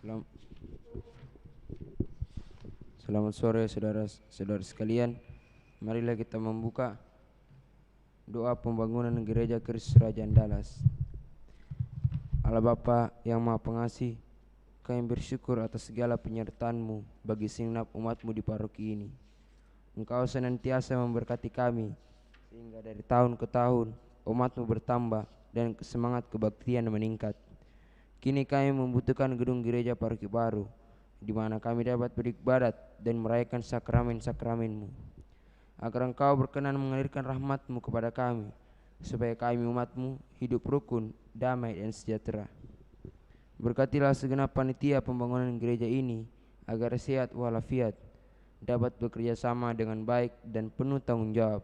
Selam- Selamat sore saudara-saudara sekalian. Marilah kita membuka doa pembangunan Gereja Kristus Raja Andalas. Allah Bapa yang Maha Pengasih, kami bersyukur atas segala penyertaan-Mu bagi segenap umat-Mu di paroki ini. Engkau senantiasa memberkati kami, sehingga dari tahun ke tahun umat-Mu bertambah dan semangat kebaktian meningkat. Kini kami membutuhkan gedung gereja paroki baru, di mana kami dapat beribadat dan merayakan sakramen-sakramen-Mu. Agar Engkau berkenan mengalirkan rahmat-Mu kepada kami, supaya kami umat-Mu hidup rukun, damai dan sejahtera. Berkatilah segenap panitia pembangunan gereja ini, agar sehat walafiat, dapat bekerja sama dengan baik dan penuh tanggung jawab.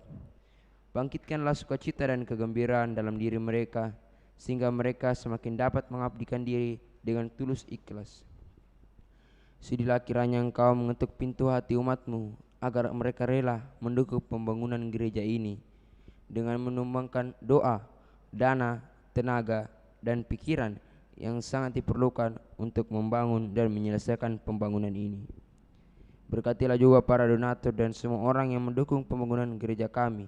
Bangkitkanlah sukacita dan kegembiraan dalam diri mereka, sehingga mereka semakin dapat mengabdikan diri dengan tulus ikhlas. Sudilah kiranya Engkau mengetuk pintu hati umat-Mu, agar mereka rela mendukung pembangunan gereja ini dengan menumbangkan doa, dana, tenaga, dan pikiran yang sangat diperlukan untuk membangun dan menyelesaikan pembangunan ini. Berkatilah juga para donatur dan semua orang yang mendukung pembangunan gereja kami,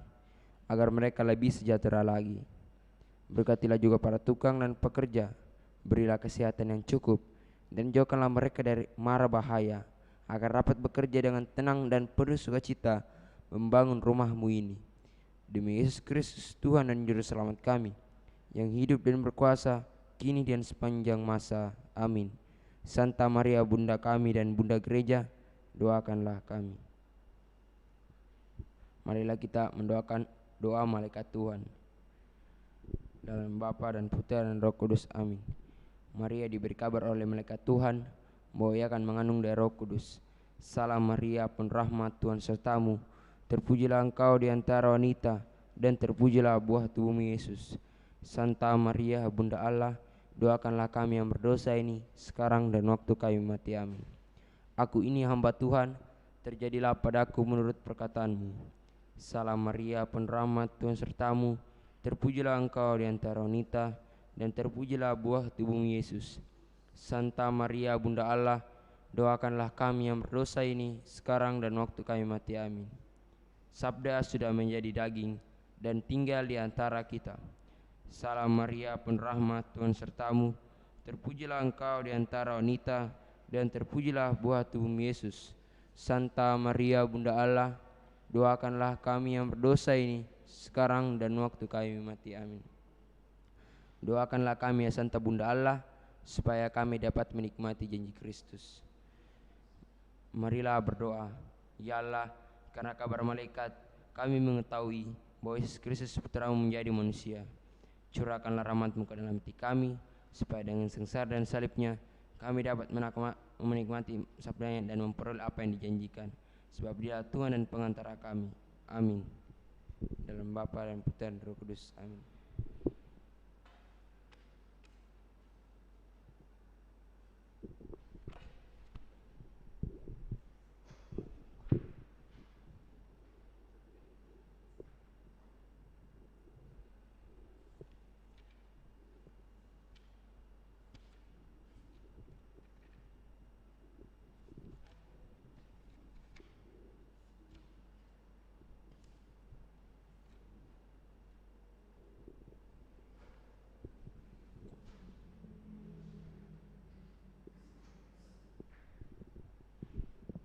agar mereka lebih sejahtera lagi. Berkatilah juga para tukang dan pekerja, berilah kesehatan yang cukup, dan jauhkanlah mereka dari mara bahaya, agar dapat bekerja dengan tenang dan penuh sukacita membangun rumah-Mu ini. Demi Yesus Kristus Tuhan dan Juru Selamat kami, yang hidup dan berkuasa kini dan sepanjang masa. Amin. Santa Maria Bunda kami dan Bunda Gereja, doakanlah kami. Marilah kita mendoakan doa malaikat Tuhan. Dalam Bapa dan Putra dan Roh Kudus. Amin. Maria diberi kabar oleh malaikat Tuhan bahwa ia akan mengandung dari Roh Kudus. Salam Maria, penuh rahmat, Tuhan sertamu. Terpujilah engkau di antara wanita, dan terpujilah buah tubuhmu Yesus. Santa Maria, Bunda Allah, doakanlah kami yang berdosa ini, sekarang dan waktu kami mati. Amin. Aku ini hamba Tuhan, terjadilah padaku menurut perkataanmu. Salam Maria, penuh rahmat, Tuhan sertamu. Terpujilah engkau di antara wanita, dan terpujilah buah tubuhmu Yesus. Santa Maria, Bunda Allah, doakanlah kami yang berdosa ini, sekarang dan waktu kami mati. Amin. Sabda sudah menjadi daging dan tinggal di antara kita. Salam Maria, penuh rahmat, Tuhan sertamu. Terpujilah engkau di antara wanita, dan terpujilah buah tubuhmu Yesus. Santa Maria, Bunda Allah, doakanlah kami yang berdosa ini, sekarang dan waktu kami mati. Amin. Doakanlah kami ya Santa Bunda Allah, supaya kami dapat menikmati janji Kristus. Marilah berdoa. Ya Allah, karena kabar malaikat kami mengetahui bahwa Yesus Kristus Putra-Mu menjadi manusia. Curahkanlah rahmat-Mu ke dalam hati kami, supaya dengan sengsara dan salibnya kami dapat menikmati sabdanya dan memperoleh apa yang dijanjikan. Sebab Dia Tuhan dan pengantara kami. Amin. Dalam Bapa dan Putra dan Roh Kudus. Amin.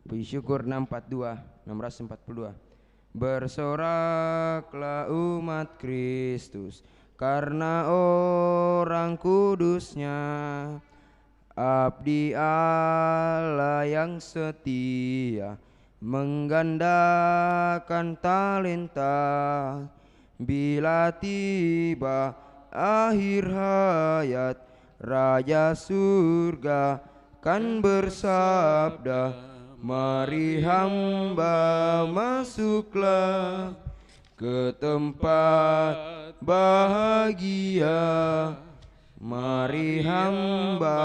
Puji syukur 642. Bersoraklah umat Kristus, karena orang kudusnya. Abdi Allah yang setia, menggandakan talenta. Bila tiba akhir hayat, Raja surga kan bersabda, mari hamba masuklah ke tempat bahagia. Mari hamba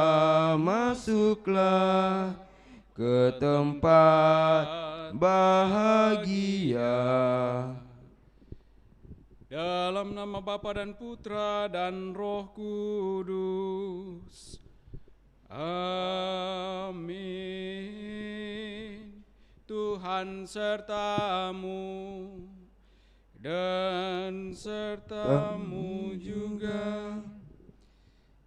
masuklah ke tempat bahagia. Dalam nama Bapa dan Putra dan Roh Kudus. Amin. Amin. Tuhan sertamu dan sertamu juga.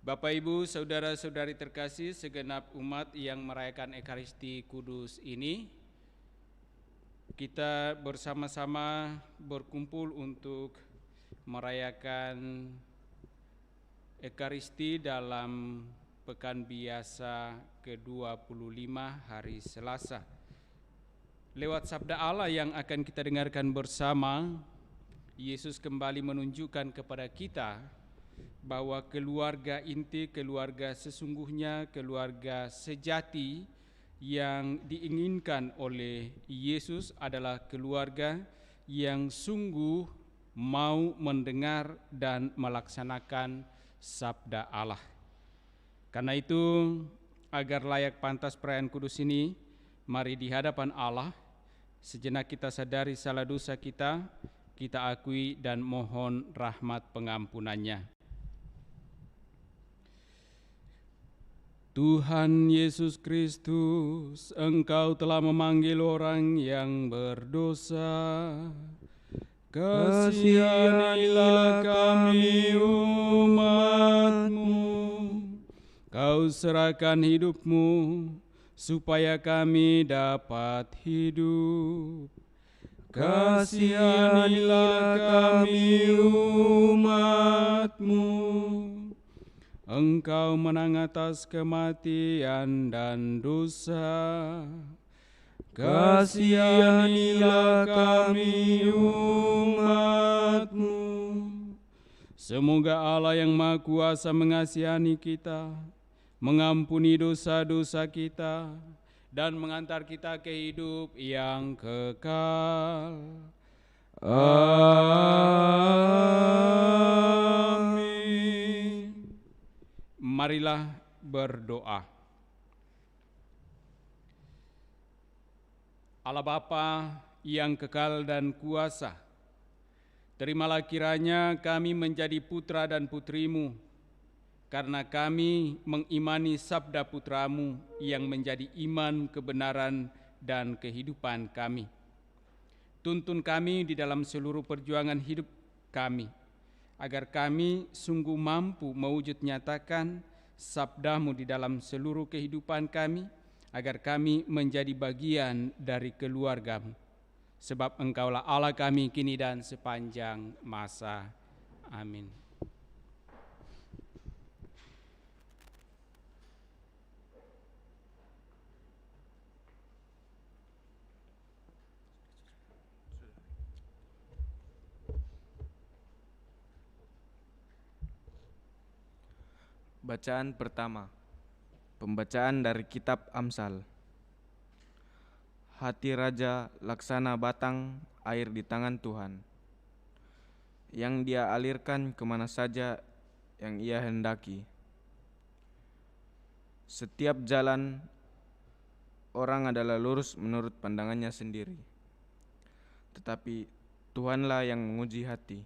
Bapak, Ibu, saudara-saudari terkasih, segenap umat yang merayakan Ekaristi Kudus ini, kita bersama-sama berkumpul untuk merayakan Ekaristi dalam Pekan Biasa ke-25 hari Selasa. Lewat sabda Allah yang akan kita dengarkan bersama, Yesus kembali menunjukkan kepada kita bahwa keluarga inti, keluarga sesungguhnya, keluarga sejati yang diinginkan oleh Yesus adalah keluarga yang sungguh mau mendengar dan melaksanakan sabda Allah. Karena itu, agar layak pantas perayaan kudus ini, mari di hadapan Allah sejenak kita sadari salah dosa kita akui dan mohon rahmat pengampunannya. Tuhan Yesus Kristus, Engkau telah memanggil orang yang berdosa. Kasihanilah kami umat-Mu. Kau serahkan hidup-Mu supaya kami dapat hidup. Kasihanilah kami umat-Mu. Engkau menang atas kematian dan dosa. Kasihanilah kami umat-Mu. Semoga Allah yang Maha Kuasa mengasihani kita, mengampuni dosa-dosa kita, dan mengantar kita ke hidup yang kekal. Amin. Marilah berdoa. Allah Bapa yang kekal dan kuasa, terimalah kiranya kami menjadi putra dan putri-Mu, karena kami mengimani sabda putra-Mu yang menjadi iman, kebenaran, dan kehidupan kami. Tuntun kami di dalam seluruh perjuangan hidup kami, agar kami sungguh mampu mewujud nyatakan sabda-Mu di dalam seluruh kehidupan kami, agar kami menjadi bagian dari keluarga-Mu. Sebab Engkaulah Allah kami kini dan sepanjang masa. Amin. Bacaan pertama. Pembacaan dari kitab Amsal. Hati raja laksana batang air di tangan Tuhan, yang Dia alirkan kemana saja yang Ia hendaki. Setiap jalan orang adalah lurus menurut pandangannya sendiri, tetapi Tuhanlah yang menguji hati.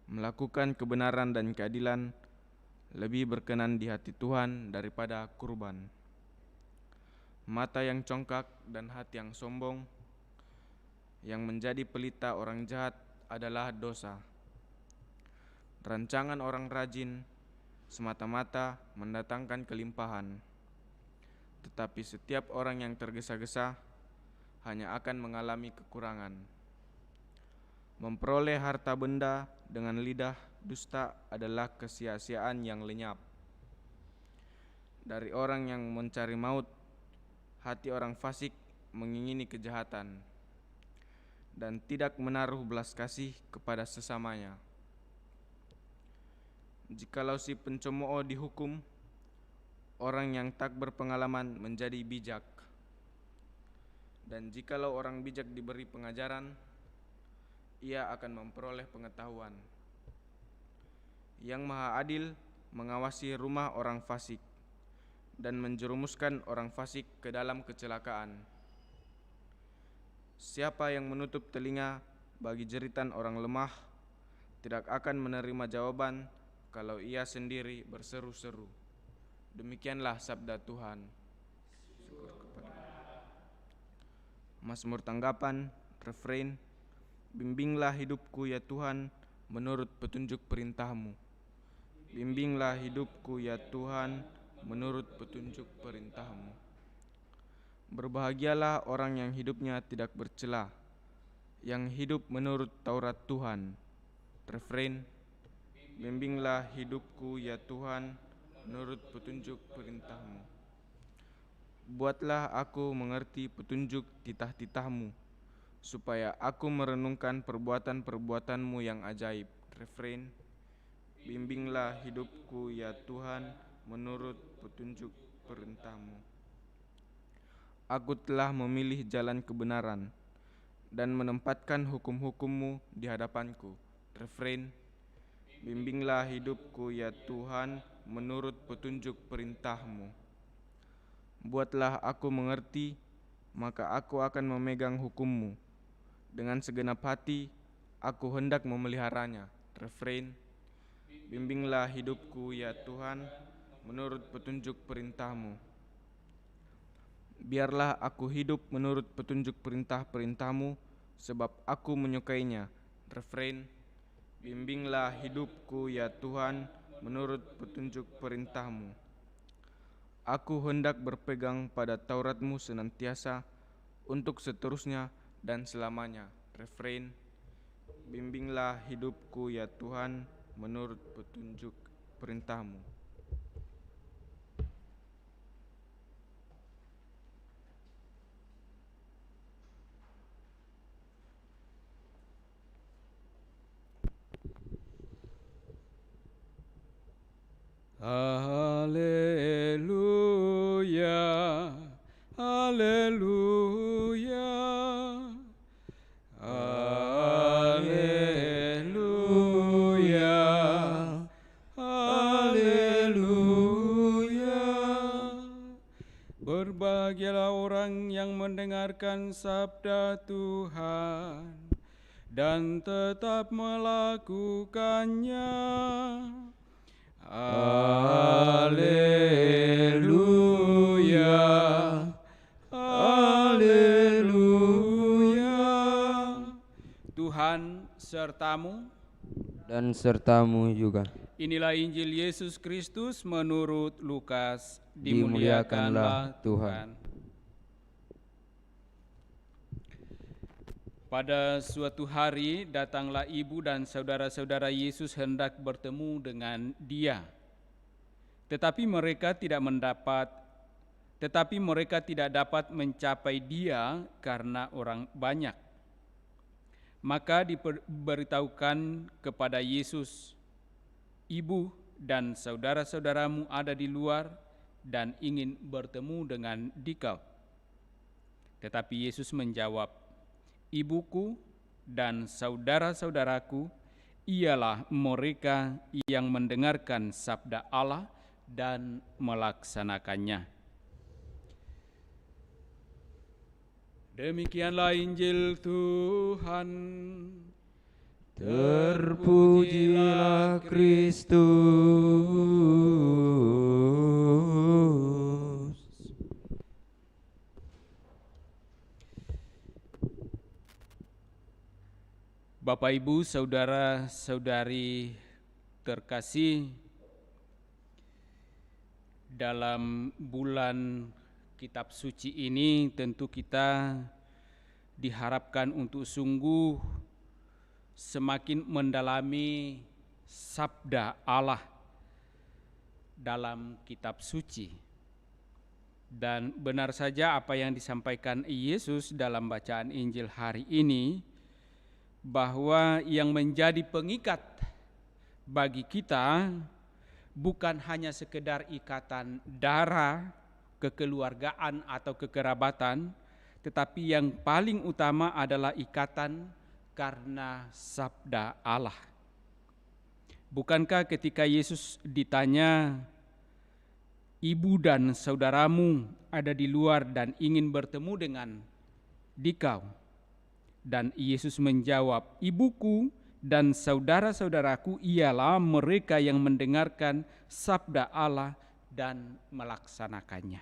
Melakukan kebenaran dan keadilan lebih berkenan di hati Tuhan daripada kurban. Mata yang congkak dan hati yang sombong, yang menjadi pelita orang jahat adalah dosa. Rancangan orang rajin semata-mata mendatangkan kelimpahan, tetapi setiap orang yang tergesa-gesa hanya akan mengalami kekurangan. Memperoleh harta benda dengan lidah dusta adalah kesia-siaan yang lenyap. Dari orang yang mencari maut, hati orang fasik mengingini kejahatan, dan tidak menaruh belas kasih kepada sesamanya. Jikalau si pencemooh dihukum, orang yang tak berpengalaman menjadi bijak. Dan jikalau orang bijak diberi pengajaran, ia akan memperoleh pengetahuan. Yang Maha Adil mengawasi rumah orang fasik dan menjerumuskan orang fasik ke dalam kecelakaan. Siapa yang menutup telinga bagi jeritan orang lemah tidak akan menerima jawaban kalau ia sendiri berseru-seru. Demikianlah sabda Tuhan. Syukur kepada Mazmur tanggapan, refrain. Bimbinglah hidupku ya Tuhan menurut petunjuk perintah-Mu. Bimbinglah hidupku ya Tuhan menurut petunjuk perintah-Mu. Berbahagialah orang yang hidupnya tidak bercela, yang hidup menurut Taurat Tuhan. Refrain. Bimbinglah hidupku ya Tuhan menurut petunjuk perintah-Mu. Buatlah aku mengerti petunjuk titah-titah-Mu, supaya aku merenungkan perbuatan-perbuatan-Mu yang ajaib. Refrain. Bimbinglah hidupku ya Tuhan menurut petunjuk perintah-Mu. Aku telah memilih jalan kebenaran dan menempatkan hukum-hukum-Mu di hadapanku. Refrain. Bimbinglah hidupku ya Tuhan menurut petunjuk perintah-Mu. Buatlah aku mengerti, maka aku akan memegang hukum-Mu. Dengan segenap hati, aku hendak memeliharanya. Refrain. Bimbinglah hidupku ya Tuhan menurut petunjuk perintah-Mu. Biarlah aku hidup menurut petunjuk perintah-perintah-Mu, sebab aku menyukainya. Refrain. Bimbinglah hidupku ya Tuhan menurut petunjuk perintah-Mu. Aku hendak berpegang pada Taurat-Mu senantiasa untuk seterusnya dan selamanya. Refrain. Bimbinglah hidupku ya Tuhan menurut petunjuk perintah-Mu. Haleluya, haleluya, haleluya, haleluya. Berbahagialah orang yang mendengarkan sabda Tuhan dan tetap melakukannya. Haleluya, haleluya. Tuhan sertamu dan sertamu juga. Inilah Injil Yesus Kristus menurut Lukas. Dimuliakanlah Tuhan. Pada suatu hari datanglah ibu dan saudara-saudara Yesus hendak bertemu dengan Dia. Tetapi mereka tidak dapat mencapai Dia karena orang banyak. Maka diberitahukan kepada Yesus, "Ibu dan saudara-saudaramu ada di luar dan ingin bertemu dengan dikau." Tetapi Yesus menjawab, "Ibuku dan saudara-saudaraku ialah mereka yang mendengarkan sabda Allah dan melaksanakannya." Demikianlah Injil Tuhan. Terpujilah Kristus. Bapak, Ibu, saudara-saudari terkasih, dalam bulan kitab suci ini tentu kita diharapkan untuk sungguh semakin mendalami sabda Allah dalam kitab suci. Dan benar saja apa yang disampaikan Yesus dalam bacaan Injil hari ini, bahwa yang menjadi pengikat bagi kita bukan hanya sekedar ikatan darah, kekeluargaan atau kekerabatan, tetapi yang paling utama adalah ikatan karena sabda Allah. Bukankah ketika Yesus ditanya, "Ibu dan saudaramu ada di luar dan ingin bertemu dengan dikau?" Dan Yesus menjawab, "Ibuku dan saudara-saudaraku ialah mereka yang mendengarkan sabda Allah dan melaksanakannya.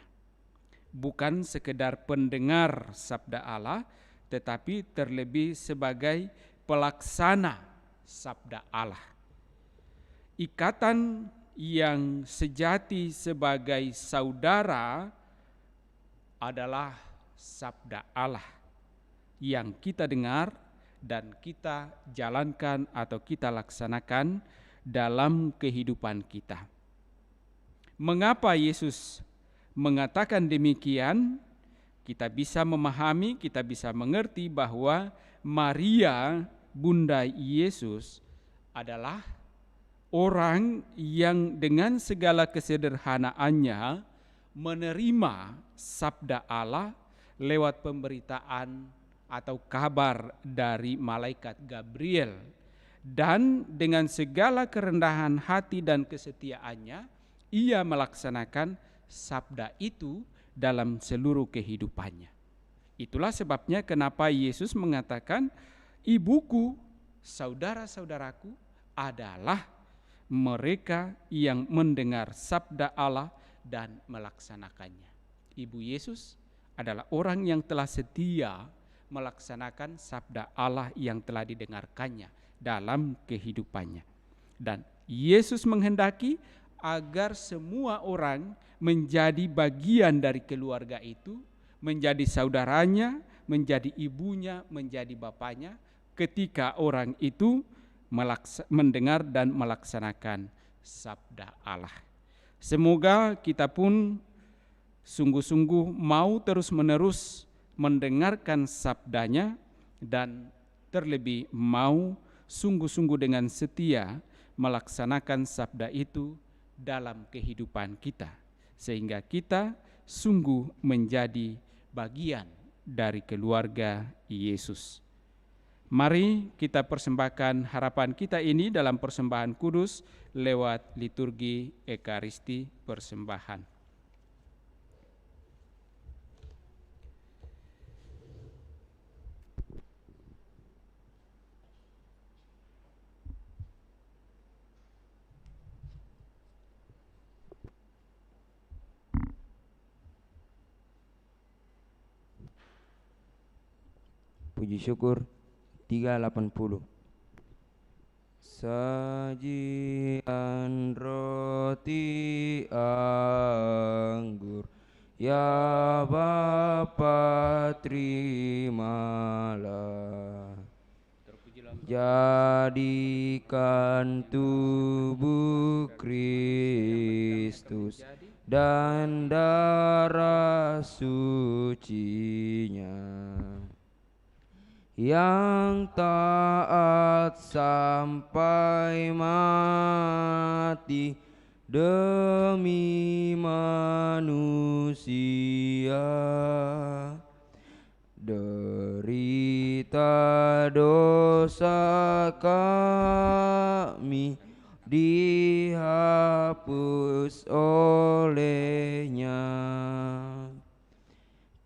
Bukan sekedar pendengar sabda Allah, tetapi terlebih sebagai pelaksana sabda Allah. Ikatan yang sejati sebagai saudara adalah sabda Allah yang kita dengar dan kita jalankan atau kita laksanakan dalam kehidupan kita. Mengapa Yesus mengatakan demikian? Kita bisa memahami, kita bisa mengerti bahwa Maria, Bunda Yesus, adalah orang yang dengan segala kesederhanaannya menerima sabda Allah lewat pemberitaan atau kabar dari malaikat Gabriel, dan dengan segala kerendahan hati dan kesetiaannya ia melaksanakan sabda itu dalam seluruh kehidupannya. Itulah sebabnya kenapa Yesus mengatakan, ibuku, saudara-saudaraku adalah mereka yang mendengar sabda Allah dan melaksanakannya. Ibu Yesus adalah orang yang telah setia melaksanakan sabda Allah yang telah didengarkannya dalam kehidupannya. Dan Yesus menghendaki agar semua orang menjadi bagian dari keluarga itu, menjadi saudaranya, menjadi ibunya, menjadi bapaknya, ketika orang itu mendengar dan melaksanakan sabda Allah. Semoga kita pun sungguh-sungguh mau terus-menerus mendengarkan sabdanya dan terlebih mau sungguh-sungguh dengan setia melaksanakan sabda itu dalam kehidupan kita, sehingga kita sungguh menjadi bagian dari keluarga Yesus. Mari kita persembahkan harapan kita ini dalam persembahan kudus lewat liturgi Ekaristi persembahan. Puji syukur 380. Sajian roti anggur, ya Bapa terimalah. Jadikan tubuh Kristus dan darah sucinya, yang taat sampai mati demi manusia, derita dosa kami dihapus olehnya.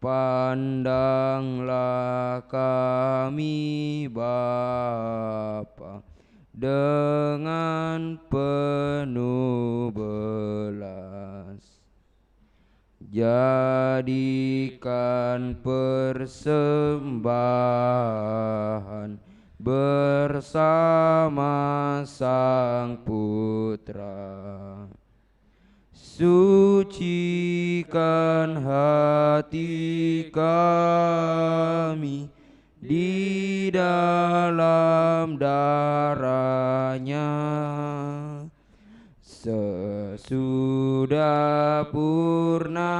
Pandanglah kami Bapa dengan penuh belas, jadikan persembahan bersama Sang Putra. Sucikan hati kami di dalam darah-Nya. Sesudah purna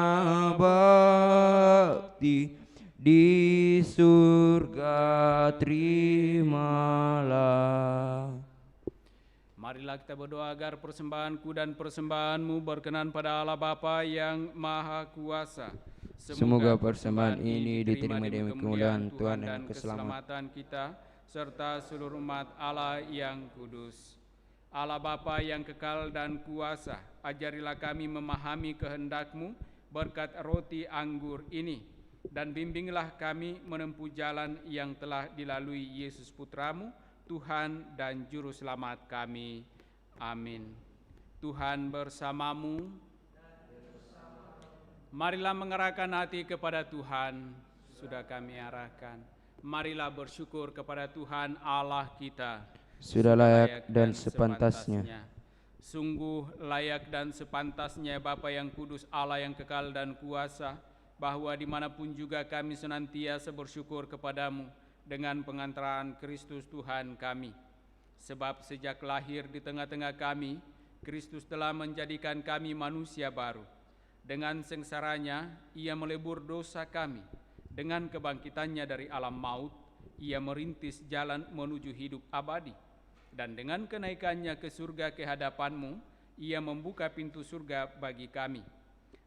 bakti di surga terimalah. Marilah kita berdoa agar persembahanku dan persembahanmu berkenan pada Allah Bapa yang Maha Kuasa. Semoga persembahan ini diterima demi kemuliaan Tuhan dan keselamatan kita, serta seluruh umat Allah yang kudus. Allah Bapa yang kekal dan kuasa, ajarilah kami memahami kehendak-Mu berkat roti anggur ini, dan bimbinglah kami menempuh jalan yang telah dilalui Yesus Putra-Mu, Tuhan dan Juru Selamat kami. Amin. Tuhan bersamamu Marilah mengerahkan hati kepada Tuhan, sudah kami arahkan. Marilah bersyukur kepada Tuhan Allah kita. Sudah layak dan sepantasnya. Sungguh layak dan sepantasnya Bapa yang kudus, Allah yang kekal dan kuasa, bahwa dimanapun juga kami senantiasa bersyukur kepadamu dengan pengantaran Kristus Tuhan kami. Sebab sejak lahir di tengah-tengah kami, Kristus telah menjadikan kami manusia baru. Dengan sengsaranya, ia melebur dosa kami. Dengan kebangkitannya dari alam maut, ia merintis jalan menuju hidup abadi. Dan dengan kenaikannya ke surga ke hadapan-Mu, ia membuka pintu surga bagi kami.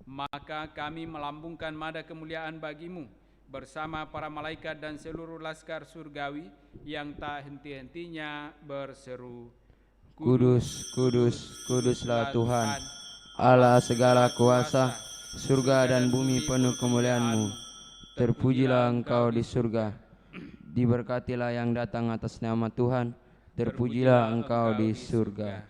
Maka kami melambungkan nada kemuliaan bagi-Mu, bersama para malaikat dan seluruh laskar surgawi yang tak henti-hentinya berseru, Kudus, kudus, kuduslah Tuhan, Allah segala kuasa, surga dan bumi penuh kemuliaan-Mu. Terpujilah Engkau di surga, diberkatilah yang datang atas nama Tuhan, terpujilah Engkau di surga.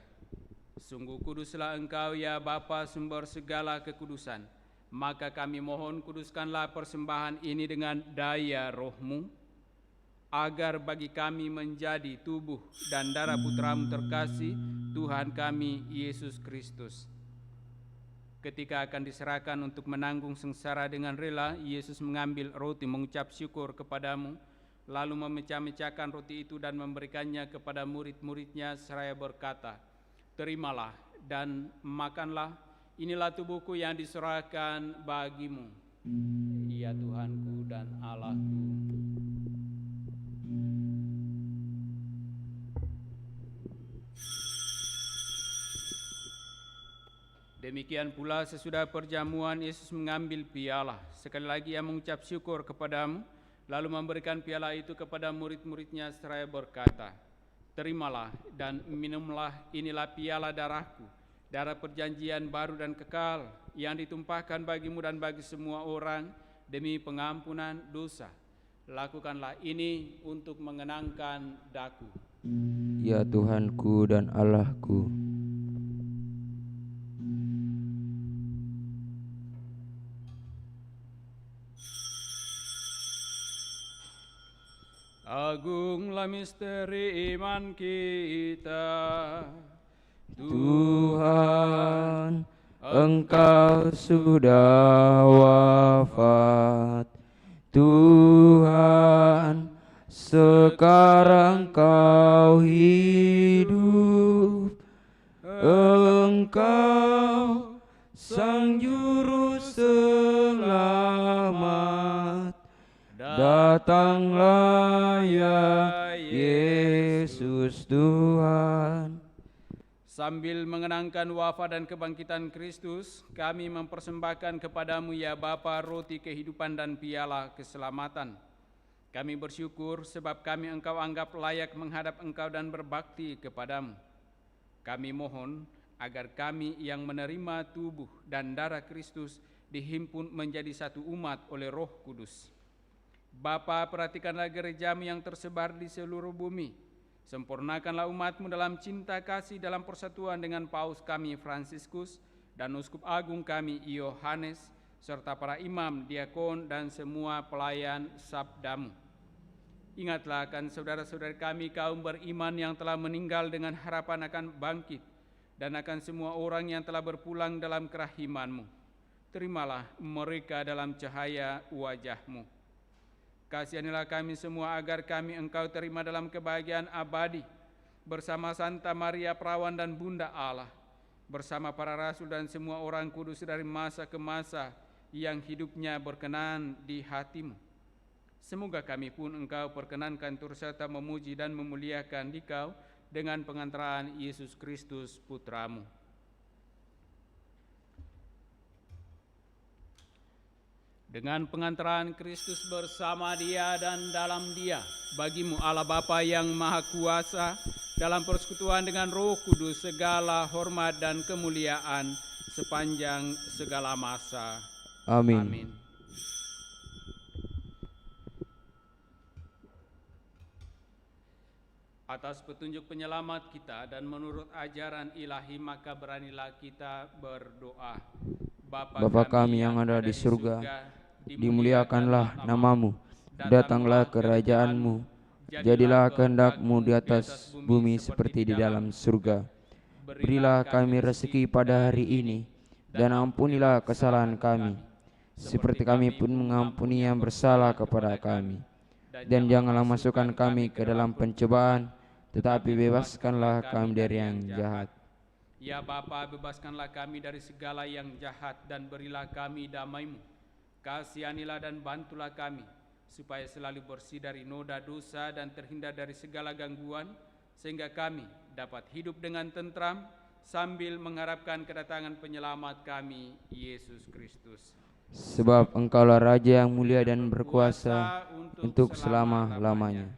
Sungguh kuduslah Engkau ya Bapa, sumber segala kekudusan. Maka kami mohon, kuduskanlah persembahan ini dengan daya Roh-Mu, agar bagi kami menjadi tubuh dan darah Putra-Mu terkasih, Tuhan kami Yesus Kristus. Ketika akan diserahkan untuk menanggung sengsara dengan rela, Yesus mengambil roti, mengucap syukur kepadamu, lalu memecah-mecahkan roti itu dan memberikannya kepada murid-muridnya seraya berkata, terimalah dan makanlah, inilah tubuhku yang diserahkan bagimu. Ya Tuhanku dan Allahku. Demikian pula sesudah perjamuan, Yesus mengambil piala. Sekali lagi ia mengucap syukur kepadamu, lalu memberikan piala itu kepada murid-muridnya seraya berkata, terimalah dan minumlah, inilah piala darahku, darah perjanjian baru dan kekal, yang ditumpahkan bagimu dan bagi semua orang demi pengampunan dosa. Lakukanlah ini untuk mengenangkan daku. Ya Tuhanku dan Allahku. Agunglah misteri iman kita, Tuhan, Engkau sudah wafat. Tuhan, sekarang Kau hidup. Engkau Sang Juru Selamat. Datanglah ya Yesus Tuhan. Sambil mengenangkan wafat dan kebangkitan Kristus, kami mempersembahkan kepadamu ya Bapa roti kehidupan dan piala keselamatan. Kami bersyukur sebab kami Engkau anggap layak menghadap Engkau dan berbakti kepadamu. Kami mohon agar kami yang menerima tubuh dan darah Kristus dihimpun menjadi satu umat oleh Roh Kudus. Bapa, perhatikanlah gerejamu yang tersebar di seluruh bumi. Sempurnakanlah umat-Mu dalam cinta kasih dalam persatuan dengan Paus kami Fransiskus dan Uskup Agung kami Yohanes, serta para imam, diakon, dan semua pelayan sabda-Mu. Ingatlah akan saudara-saudara kami kaum beriman yang telah meninggal dengan harapan akan bangkit, dan akan semua orang yang telah berpulang dalam kerahiman-Mu. Terimalah mereka dalam cahaya wajah-Mu. Kasihanilah kami semua agar kami Engkau terima dalam kebahagiaan abadi, bersama Santa Maria Perawan dan Bunda Allah, bersama para rasul dan semua orang kudus dari masa ke masa yang hidupnya berkenan di hati-Mu. Semoga kami pun Engkau perkenankan turut serta memuji dan memuliakan Dikau dengan pengantaran Yesus Kristus Putra-Mu. Dengan pengantaran Kristus bersama Dia dan dalam Dia, bagi-Mu Allah Bapa yang Maha Kuasa, dalam persekutuan dengan Roh Kudus segala hormat dan kemuliaan sepanjang segala masa. Amin. Amin. Atas petunjuk penyelamat kita dan menurut ajaran ilahi, maka beranilah kita berdoa. Bapa kami yang ada di surga, dimuliakanlah namamu, datanglah kerajaanmu, jadilah kehendak-Mu di atas bumi seperti di dalam surga. Berilah kami rezeki pada hari ini, dan ampunilah kesalahan kami, seperti kami pun mengampuni yang bersalah kepada kami. Dan janganlah masukkan kami ke dalam pencobaan, tetapi bebaskanlah kami dari yang jahat. Ya Bapa, bebaskanlah kami dari segala yang jahat dan berilah kami damai-Mu. Kasihanilah dan bantulah kami, supaya selalu bersih dari noda dosa dan terhindar dari segala gangguan, sehingga kami dapat hidup dengan tentram sambil mengharapkan kedatangan penyelamat kami, Yesus Kristus. Sebab Engkaulah Raja yang mulia dan berkuasa untuk selama-lamanya.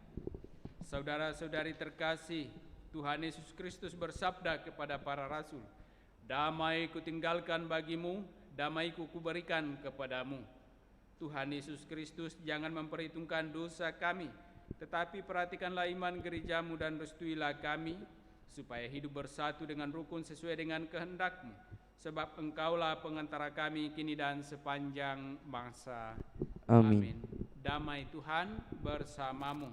Saudara-saudari terkasih, Tuhan Yesus Kristus bersabda kepada para rasul, "Damai kutinggalkan bagimu, damai-Ku kuberikan kepadamu." Tuhan Yesus Kristus jangan memperhitungkan dosa kami, tetapi perhatikanlah iman gereja-Mu dan restuilah kami, supaya hidup bersatu dengan rukun sesuai dengan kehendak-Mu. Sebab Engkaulah pengantara kami kini dan sepanjang masa. Amin. Damai Tuhan bersamamu.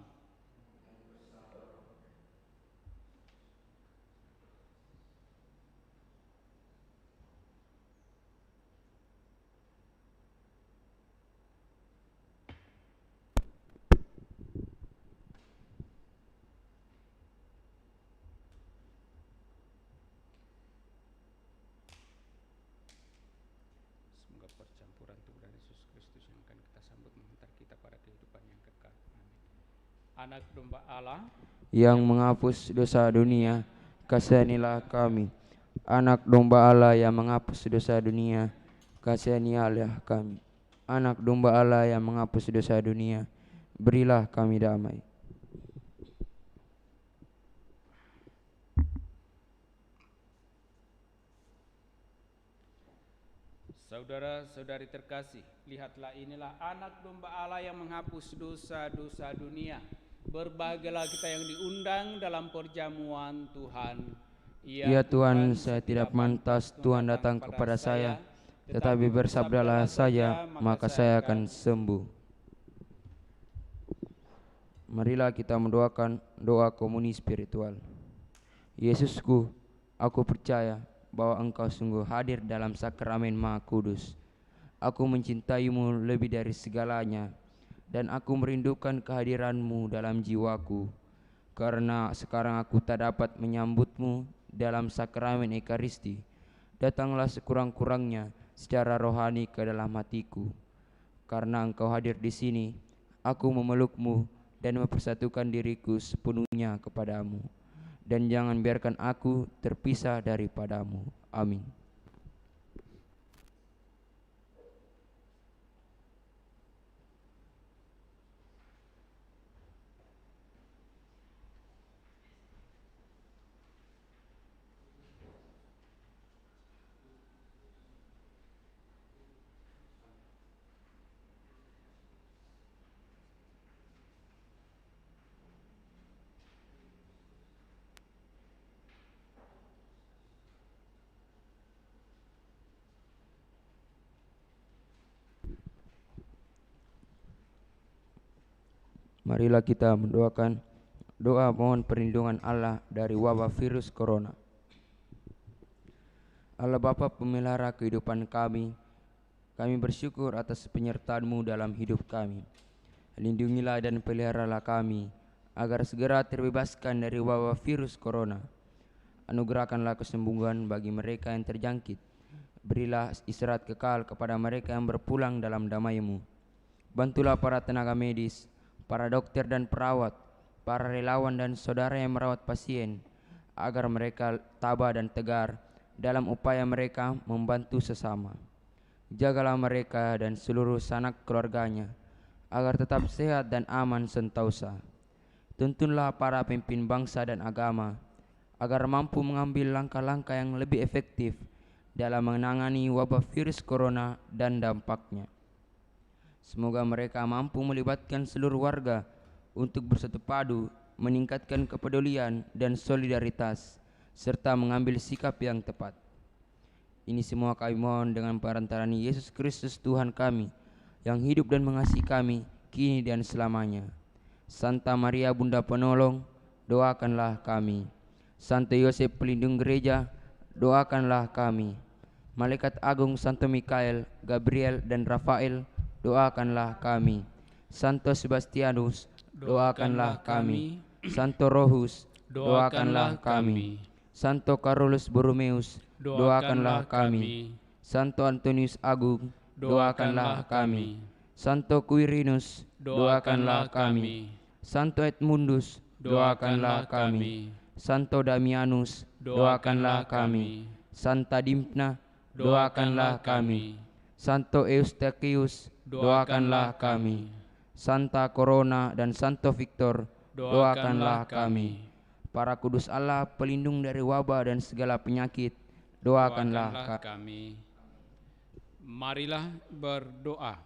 Percampuran tubuh dan Yesus Kristus yang akan kita sambut menghantar kita pada kehidupan yang kekal. Amin. Anak domba Allah yang menghapus dosa dunia, kasihanilah kami. Anak domba Allah yang menghapus dosa dunia, kasihanilah kami. Anak domba Allah yang menghapus dosa dunia, berilah kami damai. Saudara-saudari terkasih, lihatlah inilah anak domba Allah yang menghapus dosa-dosa dunia. Berbahagialah kita yang diundang dalam perjamuan Tuhan. Ya Tuhan, saya tidak pantas Tuhan datang kepada saya, tetapi bersabdalah saja, maka saya akan sembuh. Marilah kita mendoakan doa komuni spiritual. Yesusku, aku percaya bahwa Engkau sungguh hadir dalam sakramen Maha Kudus. Aku mencintai-Mu lebih dari segalanya, dan aku merindukan kehadiran-Mu dalam jiwaku. Karena sekarang aku tak dapat menyambut-Mu dalam sakramen Ekaristi, datanglah sekurang-kurangnya secara rohani ke dalam hatiku. Karena Engkau hadir di sini, aku memeluk-Mu dan mempersatukan diriku sepenuhnya kepadamu. Dan jangan biarkan aku terpisah daripadamu. Amin. Marilah kita mendoakan doa mohon perlindungan Allah dari wabah virus corona. Allah Bapa pemelihara kehidupan kami bersyukur atas penyertaan-Mu dalam hidup kami. Lindungilah dan peliharalah kami, agar segera terbebaskan dari wabah virus corona. Anugerahkanlah kesembuhan bagi mereka yang terjangkit. Berilah istirahat kekal kepada mereka yang berpulang dalam damai-Mu. Bantulah para tenaga medis, para dokter dan perawat, para relawan dan saudara yang merawat pasien, agar mereka tabah dan tegar dalam upaya mereka membantu sesama. Jagalah mereka dan seluruh sanak keluarganya, agar tetap sehat dan aman sentosa. Tuntunlah para pemimpin bangsa dan agama, agar mampu mengambil langkah-langkah yang lebih efektif dalam menangani wabah virus corona dan dampaknya. Semoga mereka mampu melibatkan seluruh warga untuk bersatu padu, meningkatkan kepedulian dan solidaritas, serta mengambil sikap yang tepat. Ini semua kami mohon dengan perantaraan Yesus Kristus Tuhan kami, yang hidup dan mengasihi kami kini dan selamanya. Santa Maria Bunda Penolong, doakanlah kami. Santo Yosef pelindung gereja, doakanlah kami. Malaikat agung Santo Mikael, Gabriel dan Rafael, doakanlah kami. Santo Sebastianus, doakanlah kami. Santo Rohus, doakanlah kami. Santo Carolus Borromeus, doakanlah kami. Santo Antonius Agung, doakanlah kami. Santo Quirinus, doakanlah kami. Santo Edmundus, doakanlah kami. Santo Damianus, doakanlah kami. Santa Dimna, doakanlah kami. Santo Eustachius, doakanlah kami. Santa Corona dan Santo Victor, doakanlah kami. Para kudus Allah, pelindung dari wabah dan segala penyakit, doakanlah kami. Marilah berdoa.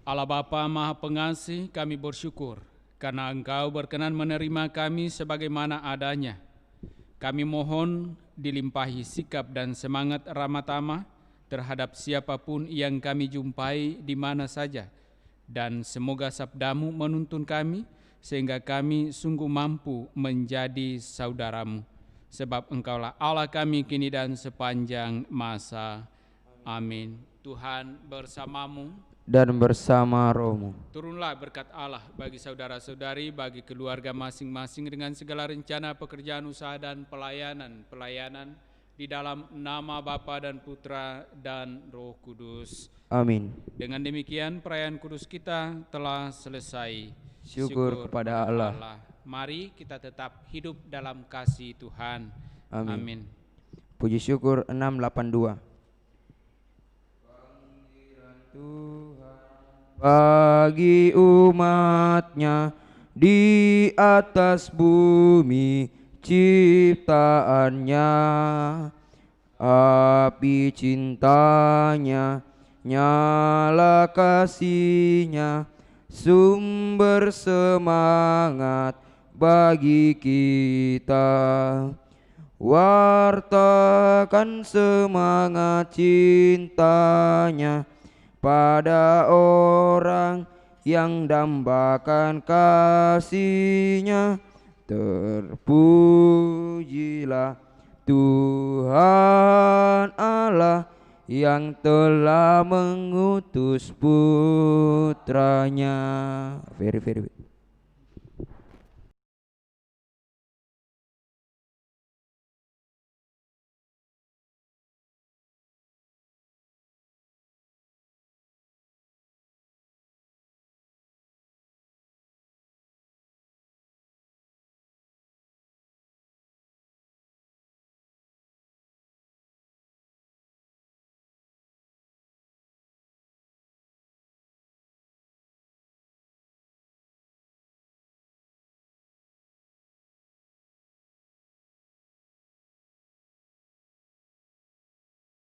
Allah Bapa Maha Pengasih, kami bersyukur karena Engkau berkenan menerima kami sebagaimana adanya. Kami mohon dilimpahi sikap dan semangat ramah tamah terhadap siapapun yang kami jumpai di mana saja, dan semoga sabdamu menuntun kami sehingga kami sungguh mampu menjadi saudaramu, sebab Engkaulah Allah kami kini dan sepanjang masa. Amin. Tuhan bersamamu dan bersama rohmu. Turunlah berkat Allah bagi saudara-saudari, bagi keluarga masing-masing dengan segala rencana pekerjaan, usaha dan pelayanan di dalam nama Bapa dan Putra dan Roh Kudus. Amin. Dengan demikian perayaan kudus kita telah selesai. Syukur kepada Allah. Mari kita tetap hidup dalam kasih Tuhan. Amin. Puji syukur 682. Tuhan bagi umatnya di atas bumi ciptaannya, api cintanya, nyala kasihnya, sumber semangat bagi kita. Wartakan semangat cintanya pada orang yang dambakan kasihnya. Terpujilah Tuhan Allah yang telah mengutus putranya. Very